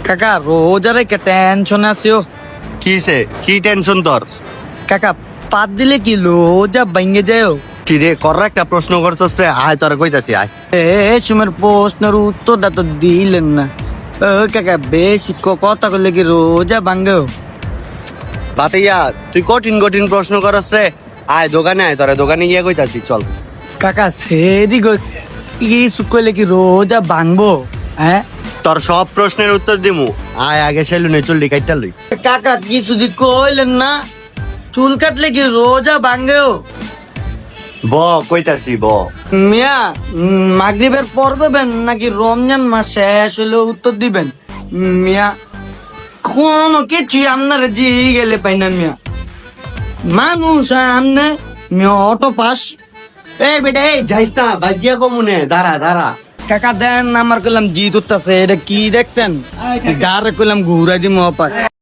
কাকা রোজারে কে টেনশন আছিও কিসে কি টেনশন তোর? কাকা পাত দিলে কি রোজা ভাঙ্গে যায় কি রে কর একটা প্রশ্ন করছস রে, আয় তোর কইতাছি আয়। সুমের প্রশ্নের উত্তরটা তো দিলেন না। ও কাকা বেশি কথা করলে কি রোজা ভাঙ্গে? বাতাইয়া তুই কঠিন কঠিন প্রশ্ন করস রে, আয় দোকানে আয়, তোরা দোকানে গিয়ে কইতাছি চল। কাকা সেদিক কিছু করলে কি রোজা ভাঙবো? হ্যাঁ তোর সব প্রশ্নের উত্তর দিমু, আয় আগে সেলুনে চুল কাইটা লই। কাকা কিছু দি কইলেন না, চুল কাটলে কি রোজা ভাঙ্গেও? ব কইতাছি ব। মিয়া মাগরিবের পর করবেন নাকি রমজান মাস শেষ হলে উত্তর দিবেন? মিয়া কোনো কিছুই আপনার জি গেলে পাই না মিয়া। মানুষ আমনে মিয়া অটো পাস। এই বেটা এই যাইস না, ভাগ্যা কমুনে, দাঁড়া দাঁড়া। কাকা দেন আমার কইলাম জিত উঠতেছে, এটা কি দেখছেন? গারে কইলাম ঘুরাই দিম অপার।